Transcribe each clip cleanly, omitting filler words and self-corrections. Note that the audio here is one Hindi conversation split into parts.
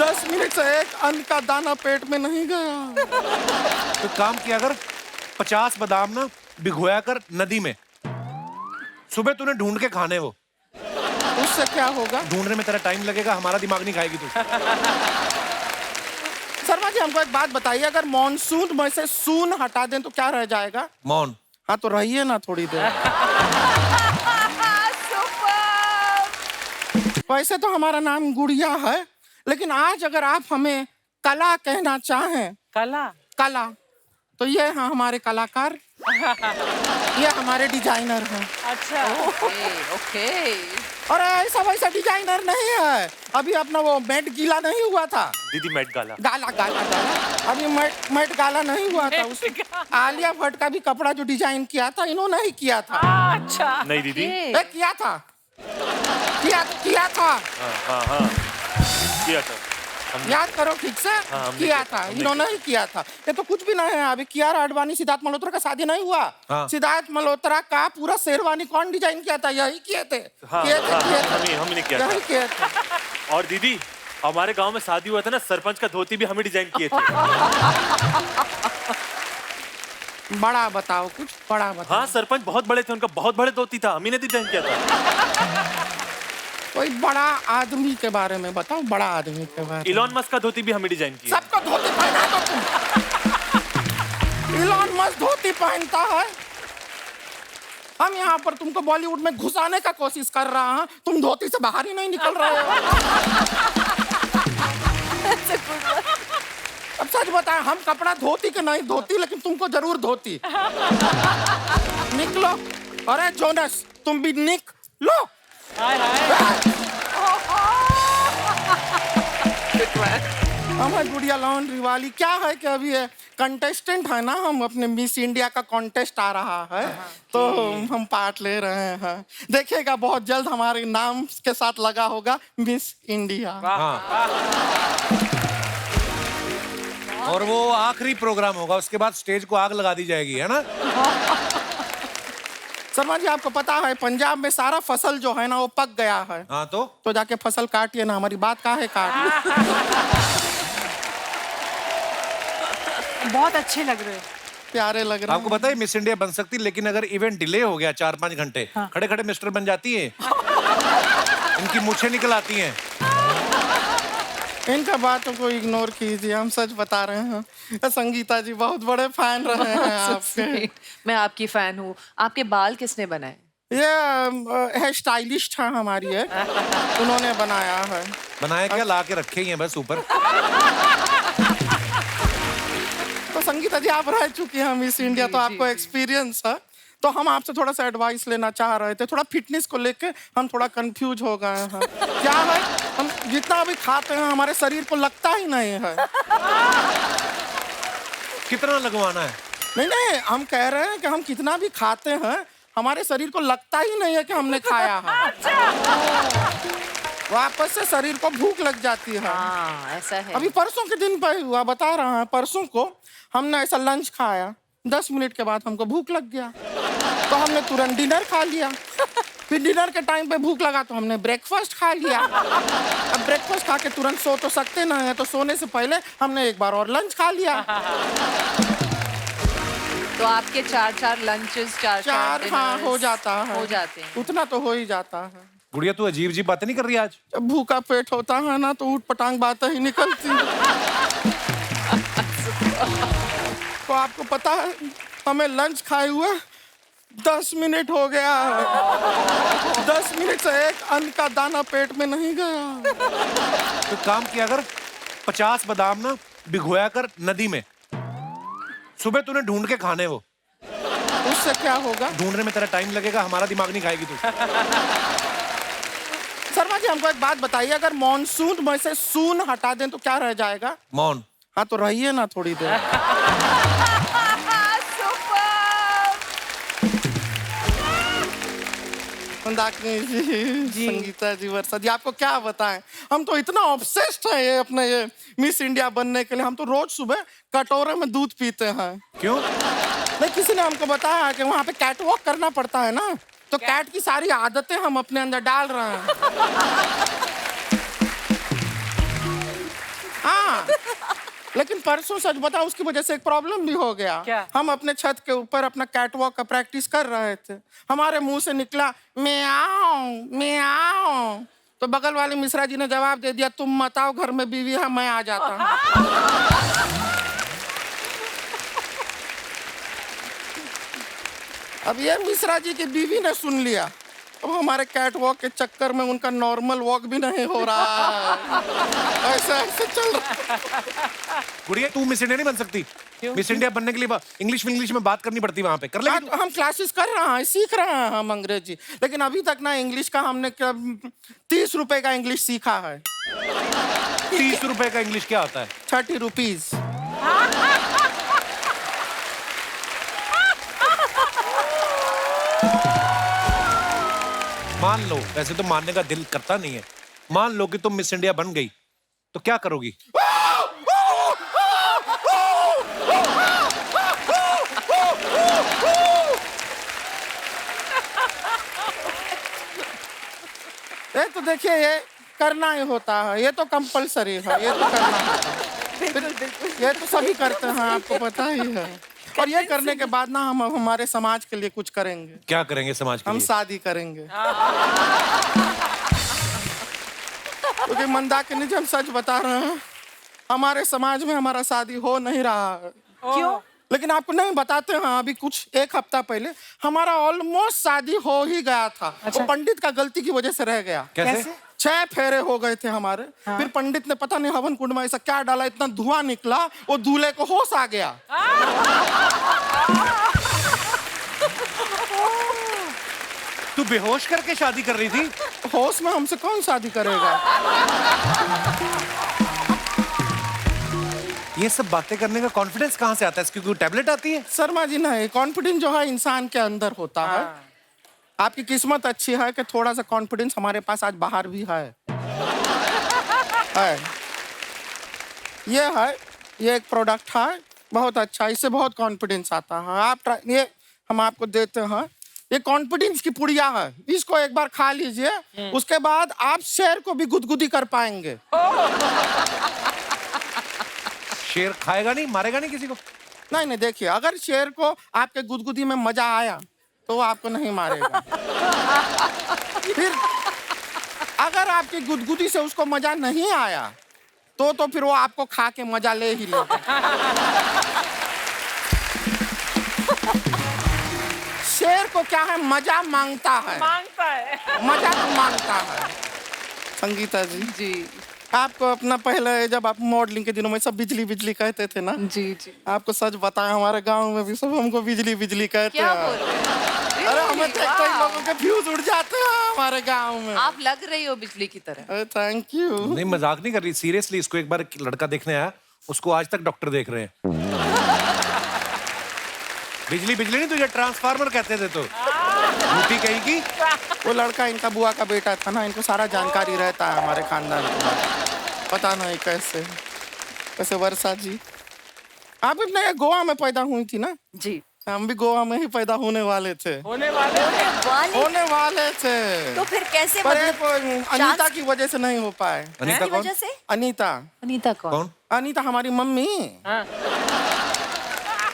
10 मिनट से एक अन्न का दाना पेट में नहीं गया। तो काम किया कर, 50 बादाम ना भिगोया कर नदी में, सुबह तूने ढूंढ के खाने वो। उससे क्या होगा? ढूंढने में तेरा टाइम लगेगा, हमारा दिमाग नहीं खाएगी तू। शर्मा जी हमको एक बात बताइए, अगर मॉनसून में से सून हटा दें तो क्या रह जाएगा? मौन। हाँ तो रहिए ना थोड़ी देर। वैसे तो हमारा नाम गुड़िया है, लेकिन आज अगर आप हमें कला कहना चाहें, कला कला, तो ये हैं हमारे कलाकार, ये हमारे डिजाइनर हैं। अच्छा ओके। और ऐसा वैसा डिजाइनर नहीं है, अभी अपना वो मैट गीला नहीं हुआ था। दीदी मैट गाला गाला गाला गाला अभी मैट गाला नहीं हुआ था। उस आलिया भट्ट का भी कपड़ा जो डिजाइन किया था इन्होंने ही किया था। अच्छा नहीं दीदी। किया था, किया था। हाँ किया था। याद करो ठीक से। किया था, इन्होंने ही किया था। ये तो कुछ भी नहीं है। अभी कियारा आडवाणी सिद्धार्थ मल्होत्रा का शादी नहीं हुआ। हाँ। सिद्धार्थ मल्होत्रा का पूरा शेरवानी कौन डिजाइन किया था? यही किए थे। हमने किया यही था। किए थे। और दीदी हमारे गांव में शादी हुआ था ना, सरपंच का धोती भी हमें डिजाइन किए थे। बड़ा बताओ, कुछ बड़ा बताओ। हाँ सरपंच बहुत बड़े थे, उनका बहुत बड़े धोती था, हमी ने डिजाइन किया था। कोई बड़ा आदमी के बारे में बताओ, बड़ा आदमी के बारे में। इलॉन मस्क का धोती भी हमें डिजाइन किया। सबको धोती पहना दो तुम। इलॉन मस्क धोती पहनता है, हम यहाँ पर तुमको बॉलीवुड में घुसाने का कोशिश कर रहा है, तुम धोती से बाहर ही नहीं निकल रहे हो। अब सच बताएं, हम कपड़ा धोती के नहीं धोती, लेकिन तुमको जरूर धोती। निकलो। अरे जोनस तुम भी निकलो। हमारी गुड़िया लॉन्ड्री वाली क्या है कि अभी कंटेस्टेंट है ना, हम अपने मिस इंडिया का कॉन्टेस्ट आ रहा है, तो हम पार्ट ले रहे हैं। देखिएगा बहुत जल्द हमारे नाम के साथ लगा होगा मिस इंडिया। और वो आखिरी प्रोग्राम होगा, उसके बाद स्टेज को आग लगा दी जाएगी, है ना? शर्मा जी आपको पता है पंजाब में सारा फसल जो है ना वो पक गया है। हाँ तो जाके फसल काटिए ना, हमारी बात काहे काट। बहुत अच्छे लग रहे हैं, प्यारे लग रहे हैं। आपको पता है मिस इंडिया बन सकती, लेकिन अगर इवेंट डिले हो गया 4-5 घंटे, खड़े खड़े मिस्टर बन जाती है। उनकी मूछें निकल आती हैं। इनका बातों को इग्नोर कीजिए, हम सच बता रहे हैं। संगीता जी बहुत बड़े फैन रहे हैं आपके। मैं आपकी फैन हूँ। आपके बाल किसने बनाए? ये है स्टाइलिस्ट है हमारी है, उन्होंने बनाया है। बनाया क्या, ला के रखे ही हैं बस ऊपर। तो संगीता जी आप रह चुकी हैं मिस इंडिया, तो आपको एक्सपीरियंस है, तो हम आपसे थोड़ा सा एडवाइस लेना चाह रहे थे। थोड़ा फिटनेस को लेके हम थोड़ा कंफ्यूज हो गए हैं। क्या है, हम जितना भी खाते हैं हमारे शरीर को लगता ही नहीं है। कितना लगवाना है? नहीं, हम कह रहे हैं कि हम कितना भी खाते हैं हमारे शरीर को लगता ही नहीं है कि हमने खाया है। वापस से शरीर को भूख लग जाती है। ऐसा है। अभी परसों के दिन पे हुआ, बता रहा है, परसों को हमने ऐसा लंच खाया, 10 मिनट के बाद हमको भूख लग गया, तो हमने तुरंत डिनर खा लिया। फिर डिनर के टाइम पे भूख लगा तो हमने ब्रेकफास्ट खा लिया। अब ब्रेकफास्ट खा के तुरंत सो तो सकते नहीं है, तो सोने से पहले हमने एक बार और लंच खा लिया। तो आपके 4 लंचेस, 4 हाँ हो जाता है, हो जाते हैं। उतना तो हो ही जाता है। गुड़िया तू अजीब अजीब बातें नहीं कर रही आज? जब भूखा पेट होता है ना तो ऊट पटांग बातें ही निकलती। तो आपको पता है हमें लंच खाए हुए 10 मिनट हो गया है। 10 मिनट से एक अन्न का दाना पेट में नहीं गया। तो काम किया कर, 50 बादाम ना भिगोया कर नदी में, सुबह तूने ढूंढ के खाने वो। उससे क्या होगा? ढूंढने में तेरा टाइम लगेगा, हमारा दिमाग नहीं खाएगी तू। शर्मा जी हमको एक बात बताइए, अगर मॉनसून में से सून हटा दें तो क्या रह जाएगा? मौन। हाँ तो रहिए ना थोड़ी देर। मंदाकिनी जी, संगीता जी, वर्षा जी, आपको क्या बताएं, हम तो इतना ऑब्सेस्ड हैं ये अपने ये मिस इंडिया बनने के लिए। हम तो रोज सुबह कटोरे में दूध पीते हैं। क्यों? नहीं, किसी ने हमको बताया कि वहाँ पे कैट वॉक करना पड़ता है ना, तो कैट की सारी आदतें हम अपने अंदर डाल रहे हैं। हाँ, लेकिन परसों सच बताओ उसकी वजह से एक प्रॉब्लम भी हो गया। क्या? हम अपने छत के ऊपर अपना कैटवॉक का प्रैक्टिस कर रहे थे, हमारे मुंह से निकला म्याऊं म्याऊं, तो बगल वाले मिश्रा जी ने जवाब दे दिया, तुम मत आओ, घर में बीवी है, मैं आ जाता हूँ। अब ये मिश्रा जी की बीवी ने सुन लिया, अब हमारे कैट वॉक के चक्कर में उनका नॉर्मल वॉक भी नहीं हो रहा है। ऐसे ऐसे चल रहा है। गुड़िया तू मिस इंडिया नहीं बन सकती। मिस इंडिया बनने के लिए इंग्लिश में बात करनी पड़ती वहां पे। कर लेगी हम क्लासेस कर रहे हैं, सीख रहे हैं हम अंग्रेजी, लेकिन अभी तक ना इंग्लिश का हमने 30 रुपए का इंग्लिश सीखा है। 30 रुपए का इंग्लिश क्या होता है? 30 रुपीज। मान लो, वैसे तो मानने का दिल करता नहीं है, मान लो कि तुम मिस इंडिया बन गई तो क्या करोगी? ये तो देखिए, ये करना ही होता है, ये तो कंपलसरी है, ये तो करना होता है। ये तो सभी करते हैं, आपको पता ही है। और ये करने के बाद ना हम हमारे समाज के लिए कुछ करेंगे। क्या करेंगे समाज के हम लिए? शादी करेंगे। क्योंकि मंदाकिनी जी, हम सच बता रहे हैं, हमारे समाज में हमारा शादी हो नहीं रहा है। क्यों? लेकिन आपको नहीं बताते हैं, अभी कुछ एक हफ्ता पहले हमारा ऑलमोस्ट शादी हो ही गया था। अच्छा। वो पंडित का गलती की वजह से रह गया। कैसे? 6 फेरे हो गए थे हमारे। फिर पंडित ने पता नहीं हवन कुंड में ऐसा क्या डाला, इतना धुआं निकला, वो दूल्हे को होश आ गया। तू बेहोश करके शादी कर रही थी? होश में हमसे कौन शादी करेगा? ये सब बातें करने का कॉन्फिडेंस कहाँ से आता है? इसकी कोई टैबलेट आती है? शर्मा जी, नहीं, कॉन्फिडेंस जो है इंसान के अंदर होता है। आपकी किस्मत अच्छी है कि थोड़ा सा कॉन्फिडेंस हमारे पास आज बाहर भी है। ये एक प्रोडक्ट है, बहुत अच्छा, इससे बहुत कॉन्फिडेंस आता है। आप ये हम आपको देते हैं, ये कॉन्फिडेंस की पुड़िया है, इसको एक बार खा लीजिए, उसके बाद आप शेर को भी गुदगुदी कर पाएंगे। शेर खाएगा नहीं, मारेगा नहीं किसी को? नहीं, देखिए, अगर शेर को आपके गुदगुदी में मजा आया तो वो आपको नहीं मारेगा। फिर अगर आपकी गुदगुदी से उसको मजा नहीं आया तो फिर वो आपको खा के मजा ले ही लेगा। शेर को क्या है, मजा मांगता है, मजा तो मांगता है। संगीता जी, जी आपको अपना पहले जब आप मॉडलिंग के दिनों में सब बिजली बिजली कहते थे ना, जी जी। आपको सच बताया, हमारे गांव में भी सब हमको बिजली बिजली कहते क्या हैं। बोल रहे हैं? अरे हमें Really? कई Wow. लोगों के फ्यूज उड़ जाते हैं हमारे गांव में। आप लग रही हो बिजली की तरह। Thank you. नहीं, मजाक नहीं कर रही, सीरियसली। इसको एक बार एक लड़का देखने आया, उसको आज तक डॉक्टर देख रहे हैं। बिजली बिजली नहीं, तुझे ट्रांसफार्मर कहते थे तो झूठी कहेगी। वो लड़का इनका बुआ का बेटा था ना, इनको सारा जानकारी रहता है हमारे खानदान का। पता नहीं कैसे वर्षा जी, आप अपने गोवा में पैदा हुई थी ना? जी। हम भी गोवा में ही पैदा होने वाले थे। होने वाले थे। तो फिर कैसे, पर मतलब एक अनीता की वजह से नहीं हो पाए। अनीता की कौन? वजह से? अनीता अनीता कौन? कौन? अनीता हमारी मम्मी। हाँ।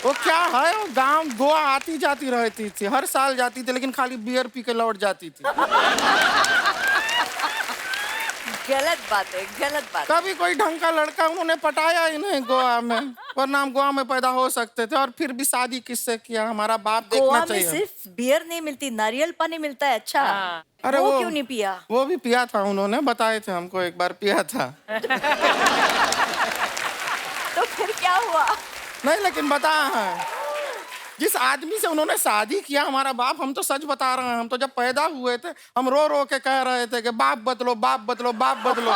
वो क्या है, वो गांव गोवा आती जाती रहती थी, हर साल जाती थी, लेकिन खाली बियर पी के लौट जाती थी। गलत बात है, गलत बात। कभी कोई ढंग का लड़का उन्होंने पटाया ही नहीं गोवा में, वरना हम गोवा में पैदा हो सकते थे। और फिर भी शादी किससे किया, हमारा बाप गोवा देखना में चाहिए। सिर्फ बियर नहीं मिलती, नारियल पानी मिलता है। अच्छा, अरे वो क्यों नहीं पिया? वो भी पिया था, उन्होंने बताए थे हमको, एक बार पिया था। तो फिर क्या हुआ? नहीं, लेकिन बताया है, जिस आदमी से उन्होंने शादी किया हमारा बाप, हम तो सच बता रहे हैं, हम तो जब पैदा हुए थे हम रो रो के कह रहे थे कि बाप बदलो, बाप बदलो, बाप बदलो।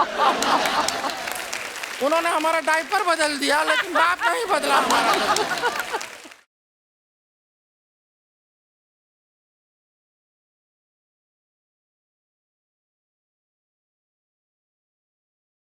उन्होंने हमारा डायपर बदल दिया, लेकिन बाप नहीं बदला हमारा।